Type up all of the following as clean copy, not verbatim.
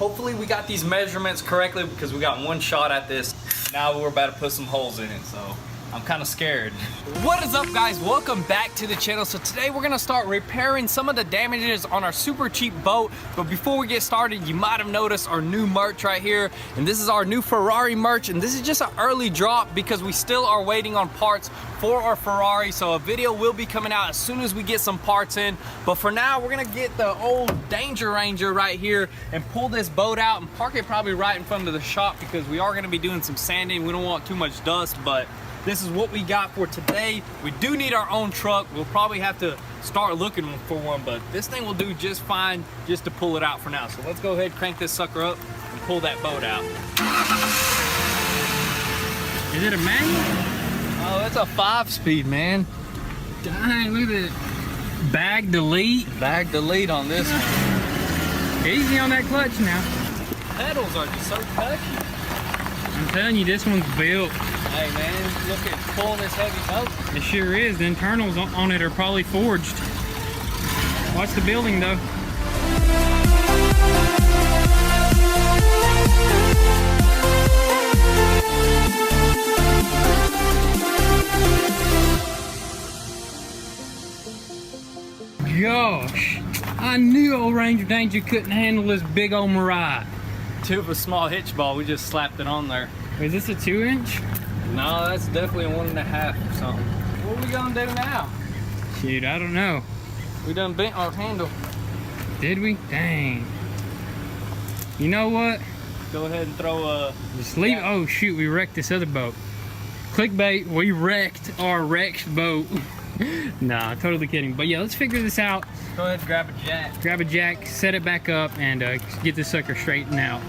Hopefully we got these measurements correctly because we got one shot at this. Now we're about to put some holes in it, so I'm kind of scared. What is up, guys? Welcome back to the channel. So today we're gonna start repairing some of the damages on our super cheap boat. But before we get started, you might have noticed our new merch right here. And this is our new Ferrari merch. And this is just an early drop because we still are waiting on parts for our Ferrari. So a video will be coming out as soon as we get some parts in. But for now, we're gonna get the old Danger Ranger right here and pull this boat out and park it probably right in front of the shop because we are gonna be doing some sanding. We don't want too much dust, but this is what we got for today. We do need our own truck. We'll probably have to start looking for one, but this thing will do just fine just to pull it out for now. So let's go ahead and crank this sucker up and pull that boat out. Is it a manual? Oh, it's a 5-speed, man. Dang, look at it. Bag delete. Bag delete on this one. Easy on that clutch now. Pedals are just so touchy. I'm telling you, this one's built. Hey man, look at pulling this heavy boat. It sure is. The internals on it are probably forged. Watch the building though. Gosh, I knew old Ranger Danger couldn't handle this big old Mirai. Too of a small hitch ball, we just slapped it on there. Is this a 2-inch? No, that's definitely a 1.5 or something. What are we gonna do now? Shoot, I don't know. We done bent our handle. Did we? Dang. You know what? Go ahead and throw a... Just leave. Yeah. Oh shoot, we wrecked this other boat. Clickbait, we wrecked our wrecked boat. Nah, totally kidding. But yeah, let's figure this out. Go ahead and grab a jack. Grab a jack, set it back up, and get this sucker straightened out.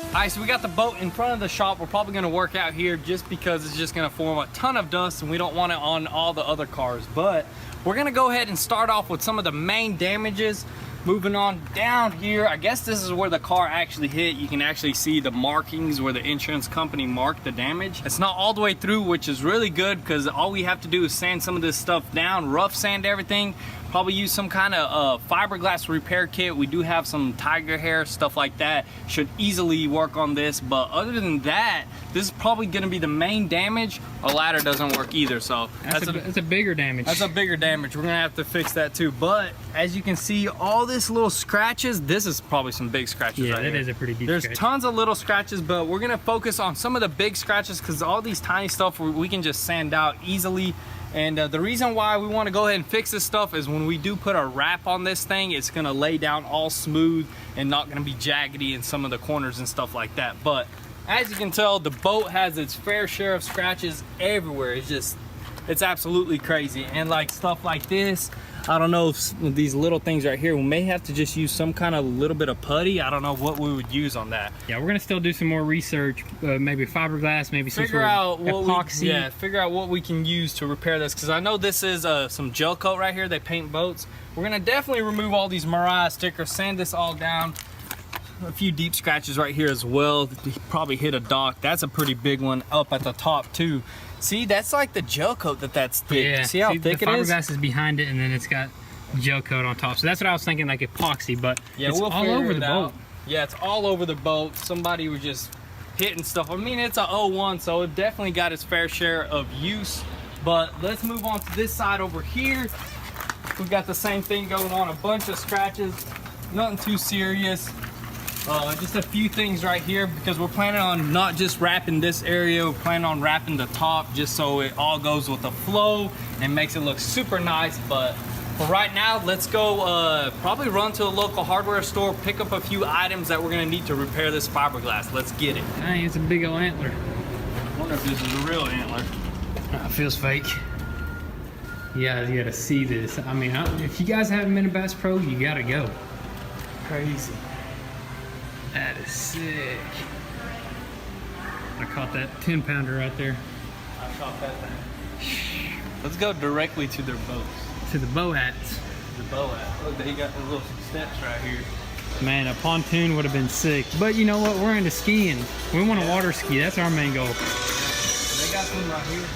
Alright, so we got the boat in front of the shop. We're probably going to work out here just because it's just going to form a ton of dust and we don't want it on all the other cars. But we're going to go ahead and start off with some of the main damages. Moving on down here, I guess this is where the car actually hit. You can actually see the markings where the insurance company marked the damage. It's not all the way through, which is really good because all we have to do is sand some of this stuff down, rough sand everything. Probably use some kind of fiberglass repair kit. We do have some tiger hair, stuff like that. Should easily work on this, but other than that, this is probably gonna be the main damage. A ladder doesn't work either, so that's a bigger damage. That's a bigger damage. We're gonna have to fix that too. But as you can see, all this little scratches, this is probably some big scratches right here. Yeah, that is a pretty deep There's scratch. tons of little scratches, but we're gonna focus on some of the big scratches because all these tiny stuff we can just sand out easily. And the reason why we want to go ahead and fix this stuff is when we do put a wrap on this thing, it's going to lay down all smooth and not going to be jaggedy in some of the corners and stuff like that. But as you can tell, the boat has its fair share of scratches everywhere. It's absolutely crazy. And like stuff like this, I don't know if these little things right here, we may have to just use some kind of little bit of putty. I don't know what we would use on that. Yeah, we're gonna still do some more research, maybe fiberglass, maybe some sort of epoxy. Figure out what we can use to repair this, because I know this is some gel coat right here. They paint boats. We're gonna definitely remove all these Mirai stickers, sand this all down. A few deep scratches right here as well. Probably hit a dock. That's a pretty big one up at the top too. See, that's like the gel coat that's thick. Yeah. See how thick it is? The fiberglass is behind it, and then it's got gel coat on top. So that's what I was thinking, like epoxy, but yeah, it's all over the boat. Yeah, it's all over the boat. Somebody was just hitting stuff. I mean, it's a 01, so it definitely got its fair share of use. But let's move on to this side over here. We've got the same thing going on, a bunch of scratches. Nothing too serious. Just a few things right here because we're planning on not just wrapping this area, we're planning on wrapping the top just so it all goes with the flow and makes it look super nice. But for right now, let's go probably run to a local hardware store, pick up a few items that we're gonna need to repair this fiberglass. Let's get it. Dang, it's a big old antler. I wonder if this is a real antler. It feels fake. Yeah, you gotta see this. I mean, if you guys haven't been to Bass Pro, you gotta go. Crazy. That is sick. I caught that 10-pounder right there. I caught that thing. Let's go directly to their boats. To the 𝑊𝑟𝑒𝑐𝑘𝑒𝑑. The 𝑊𝑟𝑒𝑐𝑘𝑒𝑑. Look, they got the little steps right here. Man, a pontoon would have been sick. But you know what? We're into skiing. We want to water ski. That's our main goal. They got some right here.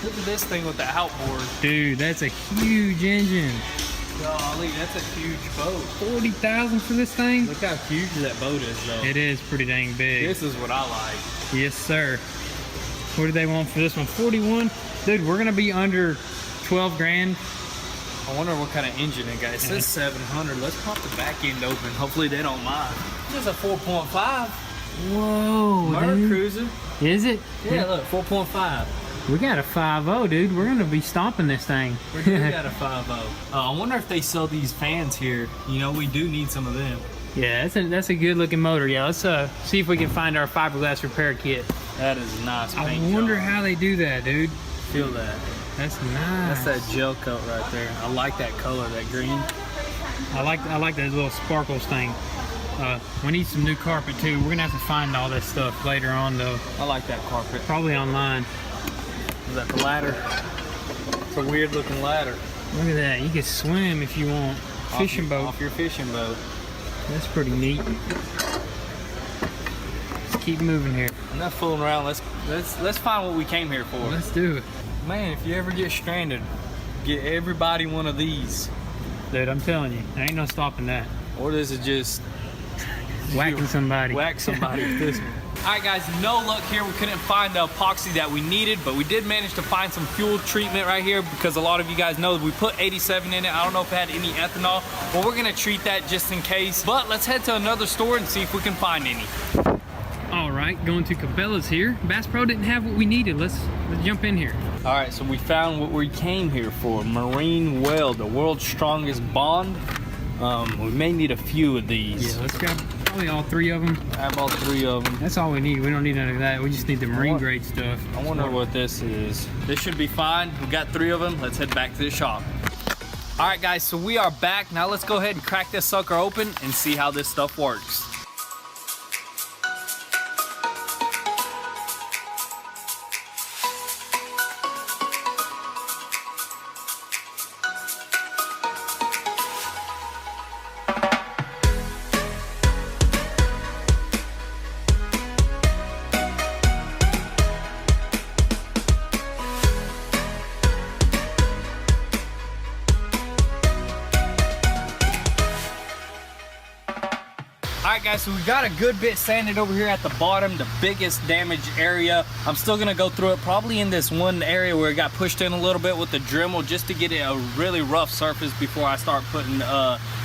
Look at this thing with the outboard. Dude, that's a huge engine. Golly, that's a huge boat. 40,000 for this thing? Look how huge that boat is, though. It is pretty dang big. This is what I like. Yes, sir. What do they want for this one? 41? Dude, we're gonna be under 12 grand. I wonder what kind of engine it got. It says 700. Let's pop the back end open. Hopefully they don't mind. This is a 4.5. Whoa, Motor dude. Cruiser. Is it? Yeah, look, 4.5. We got a 5.0, dude. We're gonna be stomping this thing. We do got a 5.0. I wonder if they sell these fans here. You know, we do need some of them. Yeah, that's a good looking motor. Yeah, let's see if we can find our fiberglass repair kit. That is nice paint I wonder job. how they do that, dude. Feel that. That's nice. That's that gel coat right there. I like that color, that green. I like those little sparkles thing. We need some new carpet too. We're gonna have to find all this stuff later on though. I like that carpet. Probably online. Is that the ladder? It's a weird looking ladder. Look at that. You can swim if you want. Fishing boat. Off your fishing boat. That's pretty neat. Let's keep moving here. I'm not fooling around. Let's find what we came here for. Let's do it. Man, if you ever get stranded, get everybody one of these. Dude, I'm telling you, there ain't no stopping that. Or this is just Whacking somebody. Whack somebody with this one. All right, guys, no luck here. We couldn't find the epoxy that we needed, but we did manage to find some fuel treatment right here because a lot of you guys know we put 87 in it. I don't know if it had any ethanol, but we're gonna treat that just in case. But let's head to another store and see if we can find any. All right, going to Cabela's here. Bass Pro didn't have what we needed. Let's jump in here. All right, so we found what we came here for. Marine weld, the world's strongest bond. We may need a few of these. Yeah, let's grab probably all three of them. I have all three of them. That's all we need. We don't need none of that. We just need the marine grade stuff. I wonder what this is. This should be fine. We got three of them. Let's head back to the shop. All right, guys, so we are back. Now let's go ahead and crack this sucker open and see how this stuff works. Alright guys, so we got a good bit sanded over here at the bottom, the biggest damaged area. I'm still gonna go through it probably in this one area where it got pushed in a little bit with the Dremel just to get it a really rough surface before I start putting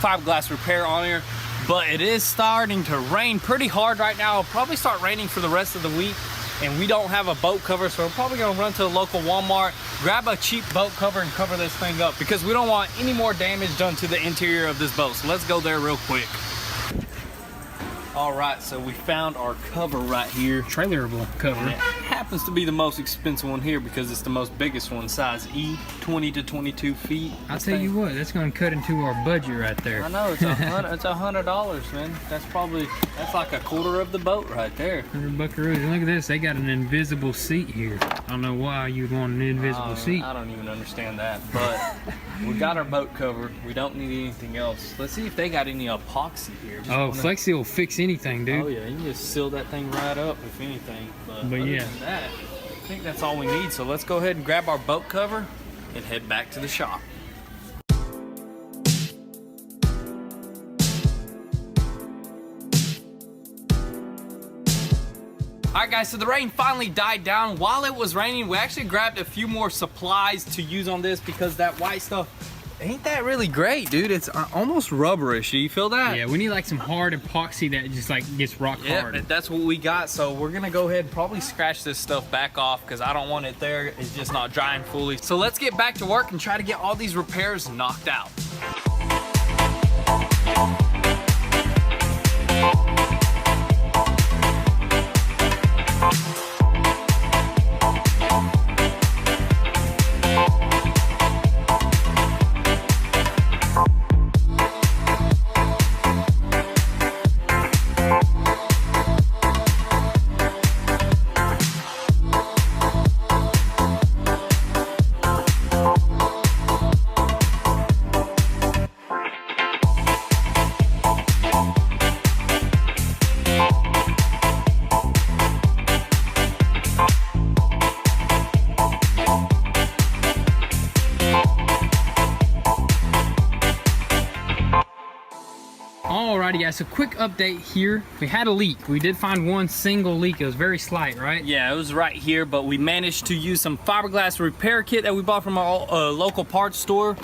fiberglass repair on here. But it is starting to rain pretty hard right now. It'll probably start raining for the rest of the week. And we don't have a boat cover, so we're probably gonna run to the local Walmart, grab a cheap boat cover and cover this thing up because we don't want any more damage done to the interior of this boat. So let's go there real quick. All right, so we found our cover right here. Trailerable cover. And it happens to be the most expensive one here because it's the most biggest one, size E, 20 to 22 feet. I'll tell you what, that's gonna cut into our budget right there. I know, it's $100, man. That's like a quarter of the boat right there. 100 buckaroos. And look at this, they got an invisible seat here. I don't know why you'd want an invisible seat. I don't even understand that, but we got our boat covered. We don't need anything else. Let's see if they got any epoxy here. Flexi will fix anything, dude. Oh yeah, you can just seal that thing right up if anything. But yeah, than that, I think that's all we need. So let's go ahead and grab our boat cover and head back to the shop. Alright guys, so the rain finally died down. While it was raining, we actually grabbed a few more supplies to use on this because that white stuff ain't that really great, dude. It's almost rubberish. Do you feel that? Yeah, we need like some hard epoxy that just like gets rock hard. Yeah, that's what we got. So we're gonna go ahead and probably scratch this stuff back off because I don't want it there. It's just not drying fully. So let's get back to work and try to get all these repairs knocked out. Alrighty guys, so quick update here. We had a leak. We did find one single leak. It was very slight, right? Yeah, it was right here, but we managed to use some fiberglass repair kit that we bought from our local parts store.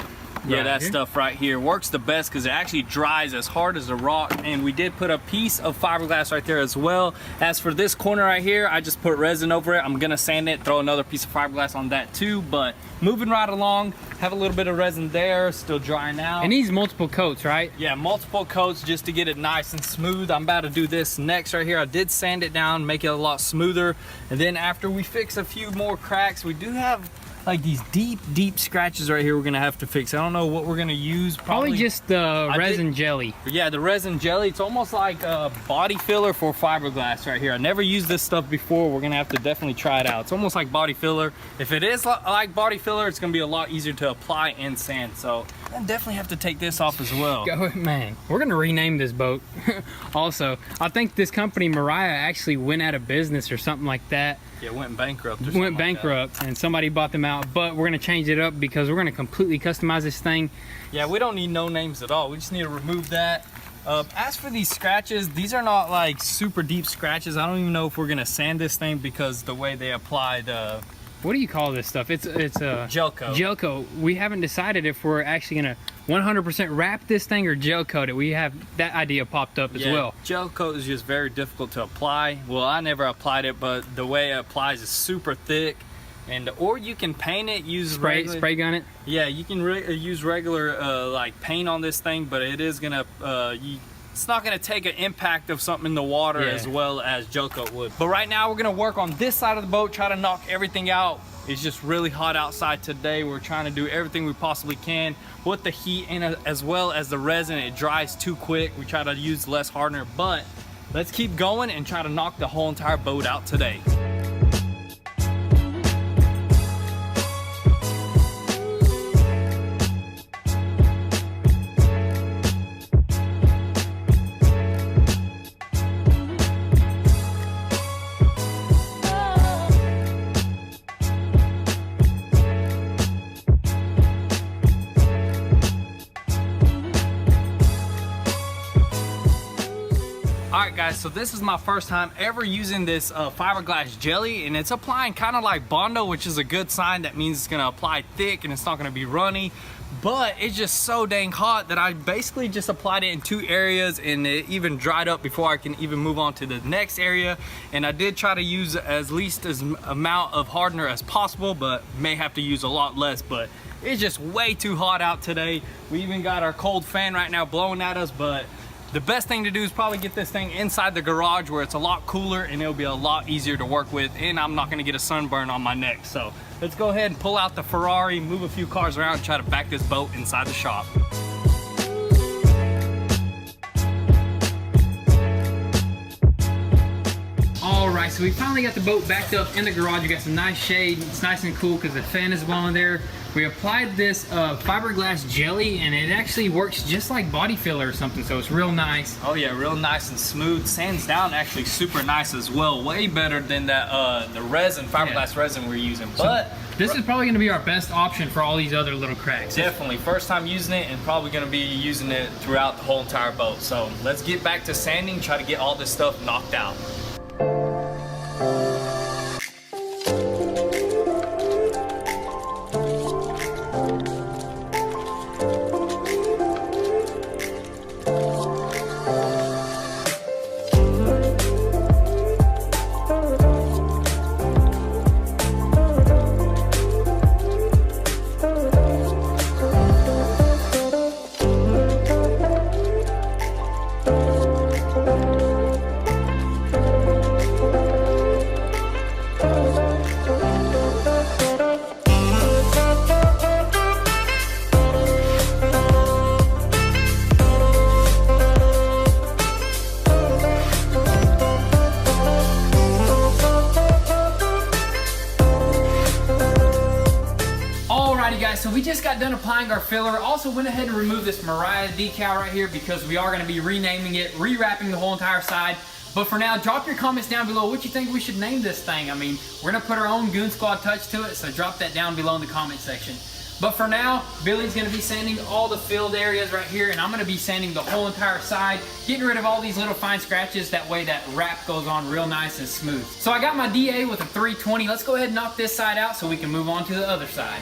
Yeah, that stuff right here works the best because it actually dries as hard as a rock, and we did put a piece of fiberglass right there as well. As for this corner right here, I just put resin over it. I'm gonna sand it, throw another piece of fiberglass on that too, but moving right along, have a little bit of resin there, still drying out. It needs multiple coats, right? Yeah, multiple coats just to get it nice and smooth. I'm about to do this next right here. I did sand it down, make it a lot smoother, and then after we fix a few more cracks, we do have like these deep scratches right here we're gonna have to fix. I don't know what we're gonna use. Probably just the resin jelly. Yeah, the resin jelly. It's almost like a body filler for fiberglass right here. I never used this stuff before. We're gonna have to definitely try it out. It's almost like body filler. If it is like body filler, it's gonna be a lot easier to apply and sand. So I definitely have to take this off as well. Go, man. We're gonna rename this boat. Also, I think this company Mariah actually went out of business or something like that. Yeah, went bankrupt or something. Went bankrupt, and somebody bought them out, but we're gonna change it up because we're gonna completely customize this thing. Yeah, we don't need no names at all. We just need to remove that. As for these scratches, these are not like super deep scratches. I don't even know if we're gonna sand this thing because the way they applied what do you call this stuff? It's a gel coat. Gel coat. We haven't decided if we're actually gonna 100% wrap this thing or gel coat it. We have that idea popped up as well. Gel coat is just very difficult to apply. Well, I never applied it, but the way it applies is super thick. And or you can paint it, use spray gun it. Yeah, you can use regular like paint on this thing, but it is gonna it's not gonna take an impact of something in the water as well as gel coat would. But right now we're gonna work on this side of the boat, try to knock everything out. It's just really hot outside today. We're trying to do everything we possibly can with the heat and as well as the resin. It dries too quick. We try to use less hardener, but let's keep going and try to knock the whole entire boat out today. Alright guys, so this is my first time ever using this fiberglass jelly, and it's applying kind of like Bondo, which is a good sign. That means it's going to apply thick and it's not going to be runny, but it's just so dang hot that I basically just applied it in 2 areas, and it even dried up before I can even move on to the next area. And I did try to use as least as amount of hardener as possible, but may have to use a lot less. But it's just way too hot out today. We even got our cold fan right now blowing at us, but the best thing to do is probably get this thing inside the garage where it's a lot cooler and it'll be a lot easier to work with, and I'm not gonna get a sunburn on my neck. So let's go ahead and pull out the Ferrari, move a few cars around, and try to back this boat inside the shop. Alright, so we finally got the boat backed up in the garage. We got some nice shade. It's nice and cool because the fan is blowing there. We applied this fiberglass jelly, and it actually works just like body filler or something, so it's real nice. Oh yeah, real nice and smooth. Sands down actually super nice as well. Way better than that the resin, fiberglass resin we're using. But this is probably going to be our best option for all these other little cracks. Definitely. First time using it, and probably going to be using it throughout the whole entire boat. So let's get back to sanding, try to get all this stuff knocked out. Guys, so we just got done applying our filler. Also went ahead and removed this Mariah decal right here because we are going to be renaming it, rewrapping the whole entire side. But for now, drop your comments down below what you think we should name this thing. I mean, we're going to put our own Goon Squad touch to it, so drop that down below in the comment section. But for now, Billy's gonna be sanding all the filled areas right here, and I'm gonna be sanding the whole entire side, getting rid of all these little fine scratches. That way that wrap goes on real nice and smooth. So I got my DA with a 320. Let's go ahead and knock this side out so we can move on to the other side.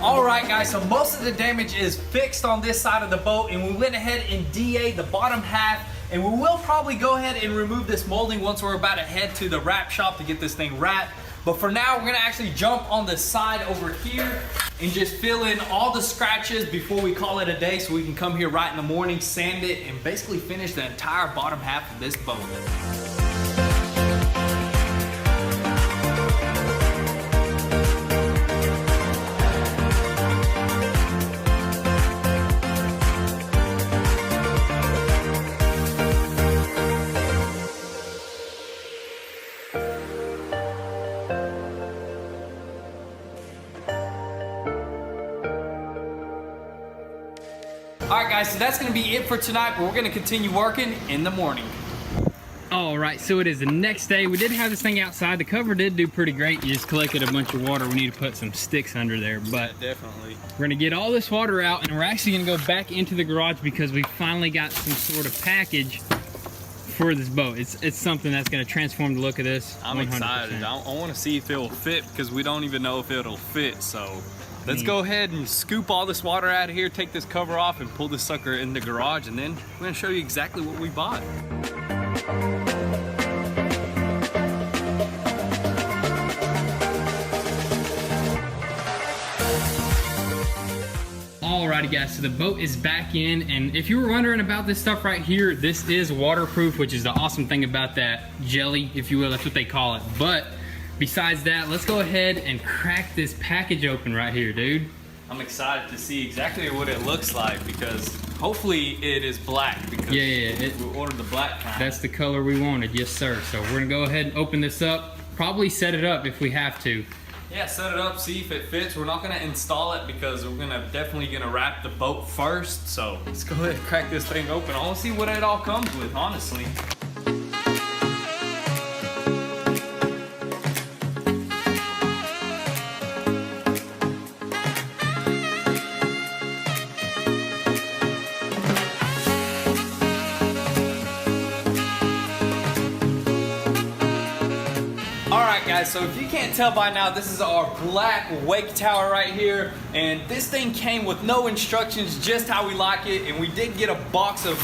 Alright guys, so most of the damage is fixed on this side of the boat, and we went ahead and DA'd the bottom half, and we will probably go ahead and remove this molding once we're about to head to the wrap shop to get this thing wrapped. But for now, we're gonna actually jump on the side over here and just fill in all the scratches before we call it a day, so we can come here right in the morning, sand it, and basically finish the entire bottom half of this boat. Alright guys, so that's going to be it for tonight, but we're going to continue working in the morning. Alright, so it is the next day. We did have this thing outside. The cover did do pretty great. You just collected a bunch of water. We need to put some sticks under there, but yeah, definitely. We're going to get all this water out, and we're actually going to go back into the garage because we finally got some sort of package for this boat. It's something that's going to transform the look of this. I'm 100%. excited. I want to see if it will fit, because we don't even know if it'll fit. So let's go ahead and scoop all this water out of here, take this cover off, and pull this sucker in the garage, and then we're going to show you exactly what we bought. Alrighty guys, so the boat is back in, and if you were wondering about this stuff right here, this is waterproof, which is the awesome thing about that jelly, if you will. That's what they call it. But besides that, let's go ahead and crack this package open right here, dude. I'm excited to see exactly what it looks like, because hopefully it is black, because we ordered the black kind. That's the color we wanted, yes sir. So we're gonna go ahead and open this up, probably set it up if we have to. Yeah, set it up, see if it fits. We're not gonna install it because we're definitely gonna wrap the boat first. So let's go ahead and crack this thing open. I wanna see what it all comes with, honestly. Alright guys, so if you can't tell by now, this is our black wake tower right here, and this thing came with no instructions, just how we like it, and we did get a box of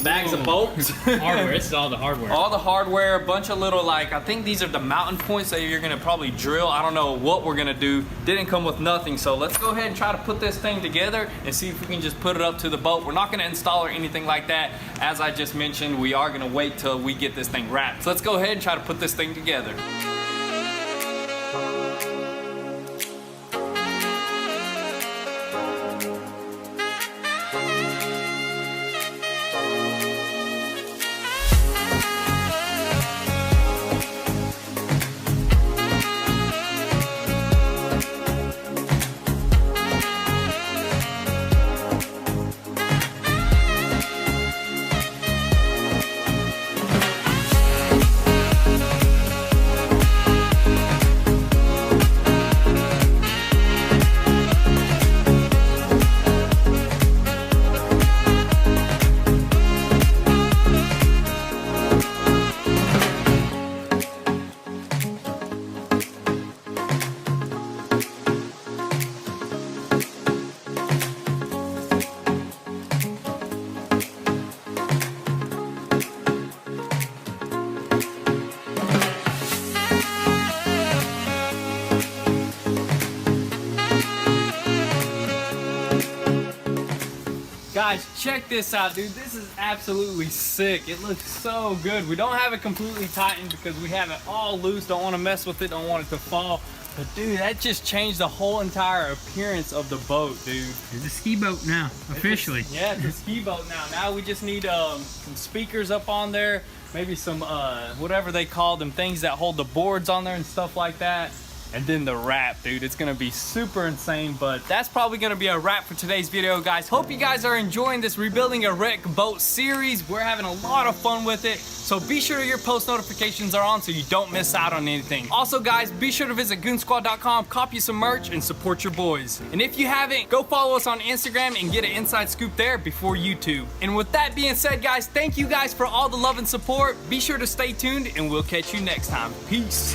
bags of bolts. Hardware, this is all the hardware. All the hardware, a bunch of little, like, I think these are the mountain points that you're gonna probably drill. I don't know what we're gonna do. Didn't come with nothing, so let's go ahead and try to put this thing together and see if we can just put it up to the boat. We're not gonna install or anything like that. As I just mentioned, we are gonna wait till we get this thing wrapped. So let's go ahead and try to put this thing together. Guys, check this out, dude. This is absolutely sick. It looks so good. We don't have it completely tightened because we have it all loose. Don't want to mess with it. Don't want it to fall. But dude, that just changed the whole entire appearance of the boat, dude. It's a ski boat now, officially. It's a ski boat now. Now we just need some speakers up on there. Maybe some, whatever they call them, things that hold the boards on there and stuff like that. and then the wrap, dude. It's gonna be super insane, but that's probably gonna be a wrap for today's video, guys. Hope you guys are enjoying this Rebuilding a Wreck Boat series. We're having a lot of fun with it, so be sure your post notifications are on so you don't miss out on anything. Also, guys, be sure to visit goonsquad.com, cop you some merch, and support your boys. And if you haven't, go follow us on Instagram and get an inside scoop there before YouTube. And with that being said, guys, thank you guys for all the love and support. Be sure to stay tuned, and we'll catch you next time. Peace.